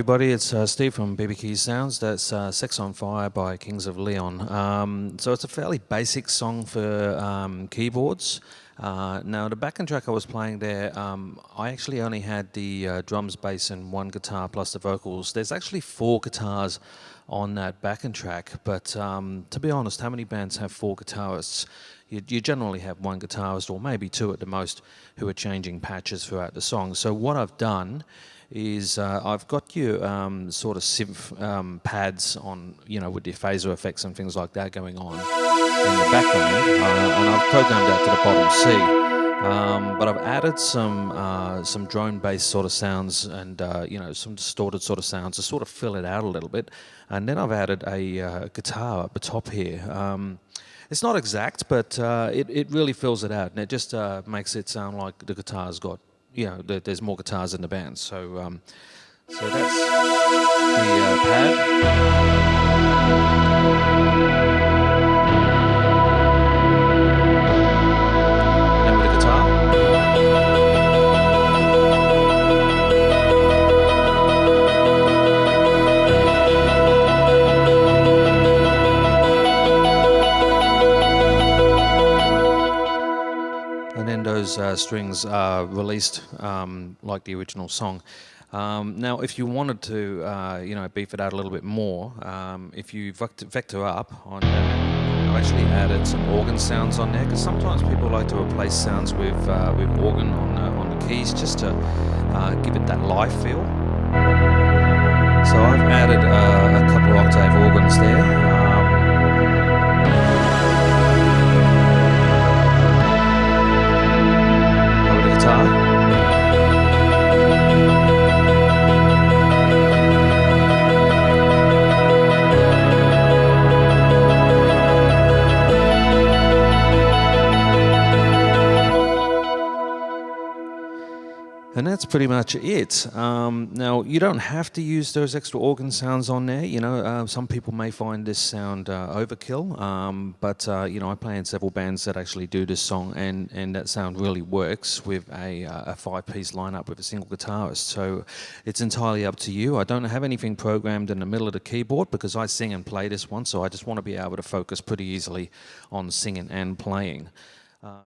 everybody, it's Steve from BB Keys Sounds. That's Sex on Fire by Kings of Leon. So it's a fairly basic song for keyboards. Now the backing track I was playing there, I actually only had the drums, bass and one guitar plus the vocals. There's actually 4 guitars on that backing track, but to be honest, how many bands have 4 guitarists? You generally have 1 guitarist or maybe 2 at the most who are changing patches throughout the song. So what I've done is I've got you sort of synth pads on, you know, with your phaser effects and things like that going on in the background, and I've programmed that to the bottom C. But I've added some drone-based sort of sounds and you know, some distorted sort of sounds to sort of fill it out a little bit, and then I've added a guitar at the top here. It's not exact, but it really fills it out, and it just makes it sound like the guitar's got, you know, there's more guitars in the band. So so that's the pad. And with the guitar. And then those strings are released like the original song. Now, if you wanted to, you know, beef it out a little bit more, if you vector up on that, I've actually added some organ sounds on there, because sometimes people like to replace sounds with organ on the keys just to give it that live feel. So I've added a couple of octave organs there. And that's pretty much it. Now, you don't have to use those extra organ sounds on there. You know, some people may find this sound overkill, but you know, I play in several bands that actually do this song, and that sound really works with a 5-piece lineup with a single guitarist. So it's entirely up to you. I don't have anything programmed in the middle of the keyboard because I sing and play this one, so I just want to be able to focus pretty easily on singing and playing.